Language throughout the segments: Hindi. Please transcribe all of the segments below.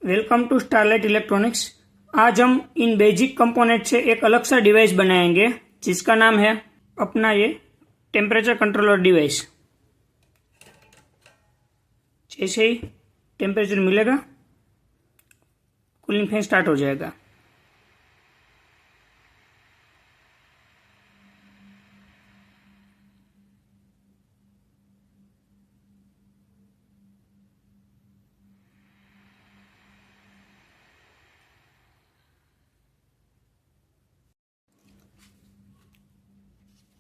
Welcome to starlight electronics. आज हम इन बेसिक कंपोनेंट से एक अलग सा डिवाइस बनाएंगे जिसका नाम है अपना ये टेम्परेचर कंट्रोलर डिवाइस। जैसे ही टेम्परेचर मिलेगा कूलिंग फैन स्टार्ट हो जाएगा।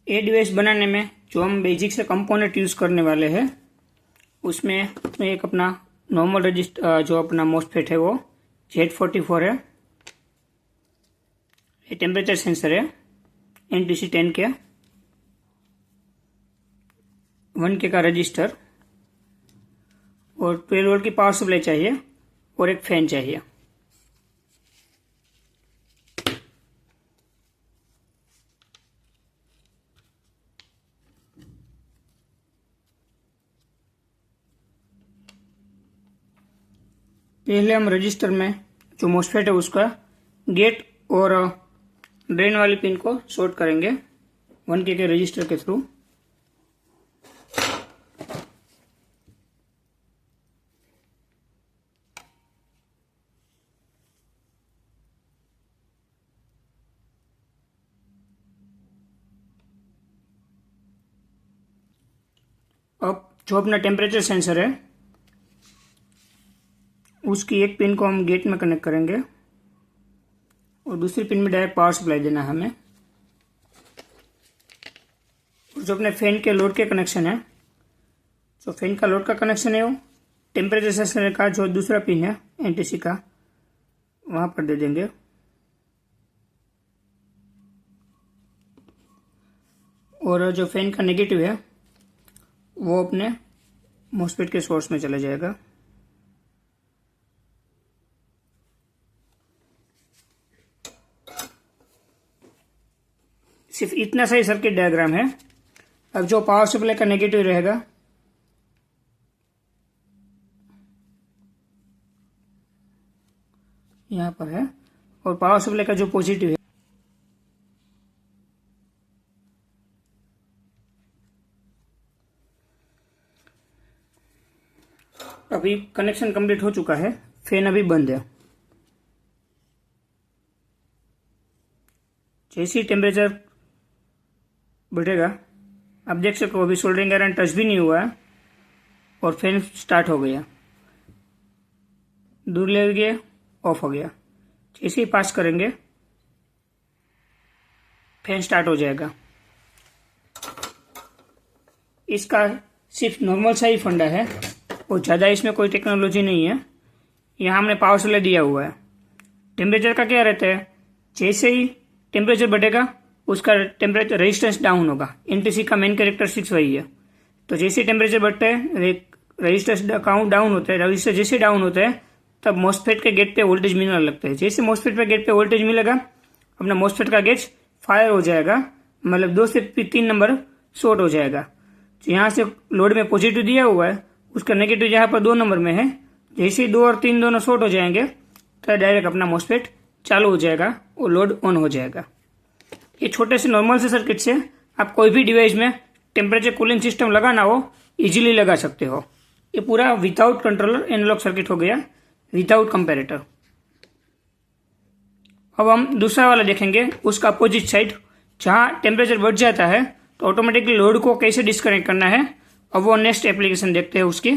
ये डिवाइस बनाने में जो हम बेसिक से कंपोनेंट यूज़ करने वाले हैं उसमें एक अपना नॉर्मल रजिस्टर जो अपना मोस्फेट है वो Z44 है। ये टेम्परेचर सेंसर है NTC 10 के 1K का रजिस्टर और 12 वोल्ट की पावर सप्लाई चाहिए और एक फैन चाहिए। पहले हम रजिस्टर में जो मोस्फेट है उसका गेट और ड्रेन वाली पिन को शॉर्ट करेंगे 1K के रजिस्टर के थ्रू। अब जो अपना टेम्परेचर सेंसर है उसकी एक पिन को हम गेट में कनेक्ट करेंगे और दूसरी पिन में डायरेक्ट पावर सप्लाई देना है हमें। और जो अपने फैन के लोड के कनेक्शन है, जो फैन का लोड का कनेक्शन है वो टेम्परेचर सेंसर का जो दूसरा पिन है NTC का वहां पर दे देंगे। और जो फैन का नेगेटिव है वो अपने मोस्फेट के सोर्स में चला जाएगा। सिर्फ इतना सा ही सर्किट डायग्राम है। अब जो पावर सप्लाई का नेगेटिव रहेगा यहां पर है और पावर सप्लाई का जो पॉजिटिव है अभी कनेक्शन कंप्लीट हो चुका है। फैन अभी बंद है। जैसे ही टेम्परेचर बढ़ेगा आप देख सकते हो अभी सोल्डरिंग आयरन टच भी नहीं हुआ है और फैन स्टार्ट हो गया, दूर ले गया, ऑफ हो गया। जैसे ही पास करेंगे फैन स्टार्ट हो जाएगा। इसका सिर्फ नॉर्मल सा ही फंडा है और ज़्यादा इसमें कोई टेक्नोलॉजी नहीं है। यहाँ हमने पावर सप्लाई दिया हुआ है। टेम्परेचर का क्या रहता है, जैसे ही टेम्परेचर बढ़ेगा उसका टेम्परेचर रेजिस्टेंस डाउन होगा। NTC का मेन कैरेक्टरिस्टिक्स वही है। तो जैसे टेम्परेचर बढ़ता है रेजिस्टेंस काउंट डाउन होता है। रजिस्टर जैसे डाउन होता है तब मोस्फेट के गेट पे वोल्टेज मिलने लगता है। जैसे मोस्फेट पे गेट पे वोल्टेज मिलेगा अपना मोस्फेट का गेट फायर हो जाएगा, मतलब 2 से 3 नंबर शॉर्ट हो जाएगा। तो यहाँ से लोड में पॉजिटिव दिया हुआ है, उसका नेगेटिव यहाँ पर 2 नंबर में है। जैसे ही 2 और 3 दोनों शॉर्ट हो जाएंगे तो डायरेक्ट अपना मोस्फेट चालू हो जाएगा और लोड ऑन हो जाएगा। ये छोटे से नॉर्मल से सर्किट से आप कोई भी डिवाइस में टेम्परेचर कूलिंग सिस्टम लगाना हो इजीली लगा सकते हो। ये पूरा विदाउट कंट्रोलर एनालॉग सर्किट हो गया, विदाउट कंपैरेटर। अब हम दूसरा वाला देखेंगे, उसका अपोजिट साइड जहाँ टेम्परेचर बढ़ जाता है तो ऑटोमेटिकली लोड को कैसे डिस्कनेक्ट करना है। अब वो नेक्स्ट एप्लीकेशन देखते हैं उसकी।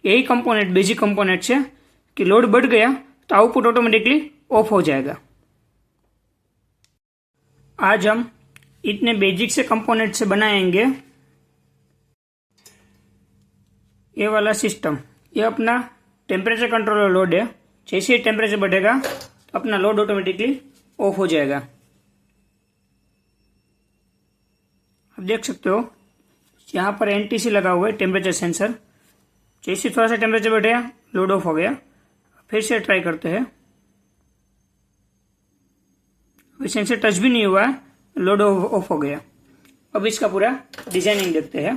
यही कंपोनेंट बेसिक कंपोनेंट से कि लोड बढ़ गया तो आउटपुट ऑटोमेटिकली ऑफ हो जाएगा। आज हम इतने बेसिक से कंपोनेंट से बनाएंगे ये वाला सिस्टम। ये अपना टेम्परेचर कंट्रोलर लोड है। जैसे ही टेम्परेचर बढ़ेगा तो अपना लोड ऑटोमेटिकली ऑफ हो जाएगा। आप देख सकते हो यहाँ पर NTC लगा हुआ है टेम्परेचर सेंसर। जैसे थोड़ा सा टेम्परेचर बढ़ेगा लोड ऑफ हो गया। फिर से ट्राई करते हैं। अभी सेंसर टच भी नहीं हुआ है, लोड ऑफ हो गया। अब इसका पूरा डिजाइनिंग देखते हैं।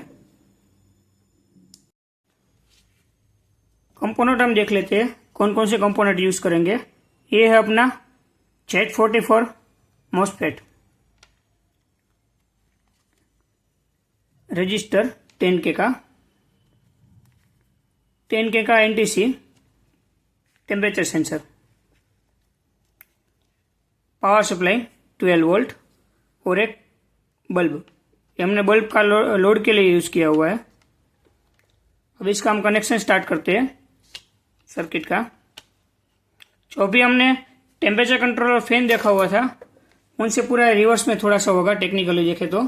कंपोनेंट हम देख लेते हैं कौन कौन से कंपोनेंट यूज करेंगे। ये है अपना Z44 मॉस्फेट, रजिस्टर 10K का, 10K का NTC temperature sensor, power supply 12 volt और एक बल्ब। ये हमने बल्ब का लोड के लिए यूज किया हुआ है। अब इसका हम कनेक्शन स्टार्ट करते हैं सर्किट का। जो भी हमने टेम्परेचर कंट्रोलर फैन देखा हुआ था उनसे पूरा रिवर्स में थोड़ा सा होगा टेक्निकली देखे तो।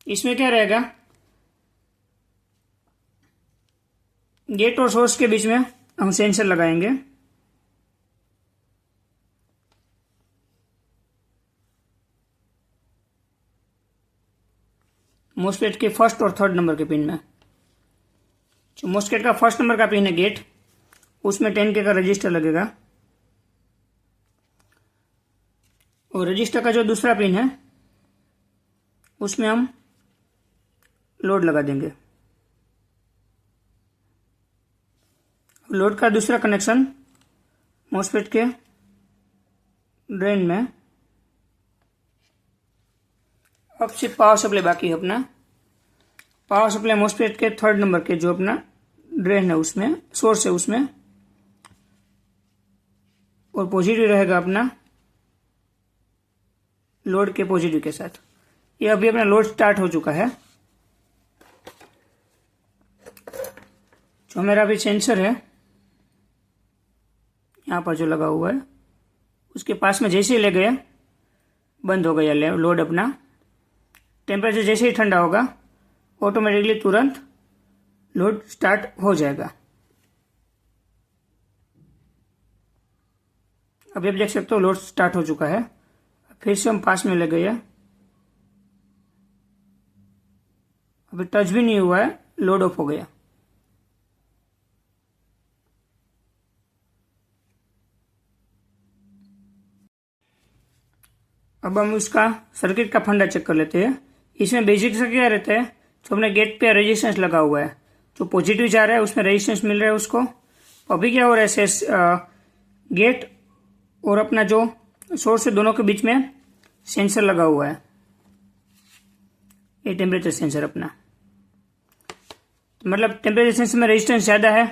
इसमें क्या रहेगा, गेट और सोर्स के बीच में हम सेंसर लगाएंगे। मॉस्फेट के फर्स्ट और थर्ड नंबर के पिन में। जो मॉस्फेट का फर्स्ट नंबर का पिन है गेट, उसमें 10K का रजिस्टर लगेगा और रजिस्टर का जो दूसरा पिन है उसमें हम लोड लगा देंगे। लोड का दूसरा कनेक्शन मॉस्फेट के ड्रेन में। अब सिर्फ पावर सप्लाई बाकी है अपना। पावर सप्लाई मॉस्फेट के थर्ड नंबर के जो अपना ड्रेन है उसमें, सोर्स है उसमें, और पॉजिटिव रहेगा अपना लोड के पॉजिटिव के साथ। ये अभी अपना लोड स्टार्ट हो चुका है। जो मेरा अभी सेंसर है यहाँ पर जो लगा हुआ है उसके पास में जैसे ही ले गया बंद हो गया लोड अपना। टेम्परेचर जैसे ही ठंडा होगा ऑटोमेटिकली तुरंत लोड स्टार्ट हो जाएगा। अभी आप देख सकते हो लोड स्टार्ट हो चुका है। फिर से हम पास में ले गए, अभी टच भी नहीं हुआ है, लोड ऑफ हो गया। अब हम उसका सर्किट का फंडा चेक कर लेते हैं। इसमें बेसिक से क्या रहता है, जो हमने गेट पे रेजिस्टेंस लगा हुआ है, जो पॉजिटिव जा रहा है उसमें रेजिस्टेंस मिल रहा है उसको। अभी क्या हो रहा है, गेट और अपना जो सोर्स है दोनों के बीच में सेंसर लगा हुआ है, ये टेम्परेचर सेंसर अपना। मतलब टेम्परेचर सेंसर में रेजिस्टेंस ज्यादा है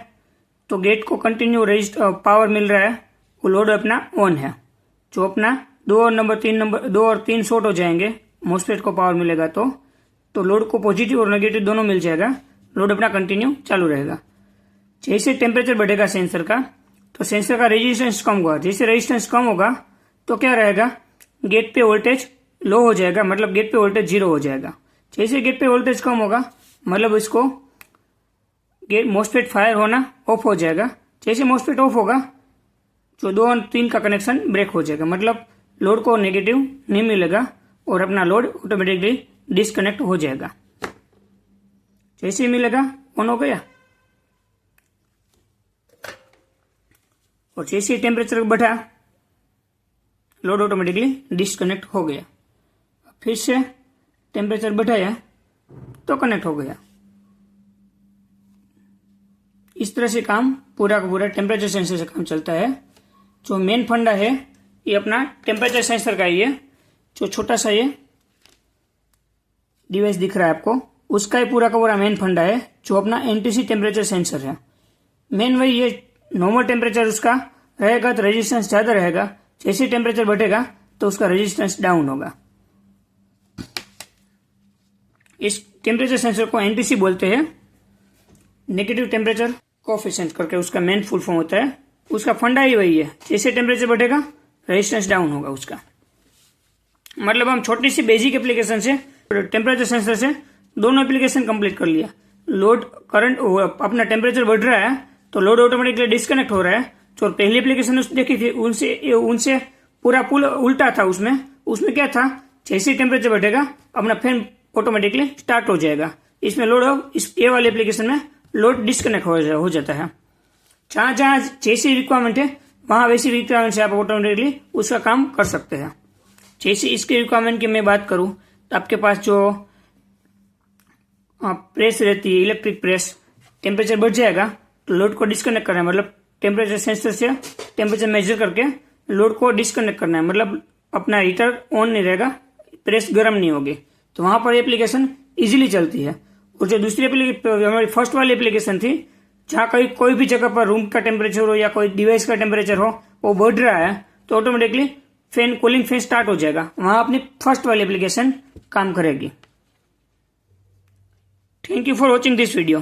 तो गेट को कंटिन्यू पावर मिल रहा है, वो लोड अपना ऑन है। जो अपना 2 और 3 शॉर्ट हो जाएंगे, मॉस्फेट को पावर मिलेगा तो लोड को पॉजिटिव और नेगेटिव दोनों मिल जाएगा, लोड अपना कंटिन्यू चालू रहेगा। जैसे टेम्परेचर बढ़ेगा सेंसर का तो सेंसर का रेजिस्टेंस कम होगा। जैसे रेजिस्टेंस कम होगा तो क्या रहेगा, गेट पे वोल्टेज लो हो जाएगा, मतलब गेट पे वोल्टेज 0 हो जाएगा। जैसे गेट पे वोल्टेज कम होगा मतलब इसको गेट मॉस्फेट फायर होना ऑफ हो जाएगा। जैसे मॉस्फेट ऑफ होगा जो 2 और 3 का कनेक्शन ब्रेक हो जाएगा, मतलब लोड को नेगेटिव नहीं मिलेगा और अपना लोड ऑटोमेटिकली डिस्कनेक्ट हो जाएगा। जैसे ही मिलेगा ऑन हो गया, और जैसे ही टेम्परेचर बढ़ा लोड ऑटोमेटिकली डिस्कनेक्ट हो गया। फिर से टेम्परेचर बढ़ाया तो कनेक्ट हो गया। इस तरह से काम पूरा का पूरा टेम्परेचर सेंसर से काम चलता है। जो मेन फंडा है ये अपना टेम्परेचर सेंसर का ही है। जो छोटा सा ये डिवाइस दिख रहा है आपको, उसका ही पूरा का पूरा मेन फंडा है, जो अपना एनटीसी टेम्परेचर सेंसर है। मेन वही ये नॉर्मल टेम्परेचर उसका रहेगा तो रेजिस्टेंस ज्यादा रहेगा, जैसे टेम्परेचर बढ़ेगा तो उसका रेजिस्टेंस डाउन होगा। इस टेम्परेचर सेंसर को एनटीसी बोलते हैं, नेगेटिव टेम्परेचर कोएफिशिएंट करके उसका मेन फुल फॉर्म होता है। उसका फंडा ही वही है, जैसे टेम्परेचर बढ़ेगा रेजिस्टेंस डाउन होगा उसका। मतलब हम छोटी सी बेसिक एप्लीकेशन से टेम्परेचर सेंसर से दोनों एप्लीकेशन कंप्लीट कर लिया। लोड करंट अपना टेम्परेचर बढ़ रहा है तो लोड ऑटोमेटिकली डिस्कनेक्ट हो रहा है। जो पहली एप्लीकेशन देखी थी उनसे पूरा पुल उल्टा था। उसमें क्या था, जैसे टेम्परेचर बढ़ेगा अपना फैन ऑटोमेटिकली स्टार्ट हो जाएगा। इसमें लोड ये वाले एप्लीकेशन में लोड डिस्कनेक्ट हो जाता है। जहां जहां जैसी रिक्वायरमेंट है वहां वैसी रिक्वायरमेंट से आप ऑटोमेटिकली उसका काम कर सकते हैं। जैसे इसके रिक्वायरमेंट की मैं बात करूं तो आपके पास जो प्रेस रहती है, इलेक्ट्रिक प्रेस, टेम्परेचर बढ़ जाएगा तो लोड को डिस्कनेक्ट करना है, मतलब टेम्परेचर सेंसर से टेम्परेचर मेजर करके लोड को डिस्कनेक्ट करना है, मतलब अपना हीटर ऑन नहीं रहेगा, प्रेस गर्म नहीं होगी, तो वहां पर एप्लीकेशन इजीली चलती है। और जो दूसरी हमारी फर्स्ट वाली एप्लीकेशन थी, जहाँ कहीं कोई भी जगह पर रूम का टेम्परेचर हो या कोई डिवाइस का टेम्परेचर हो वो बढ़ रहा है तो automatically fan cooling fan start हो जाएगा, वहां अपनी फर्स्ट वाली एप्लीकेशन काम करेगी। Thank you for watching this video.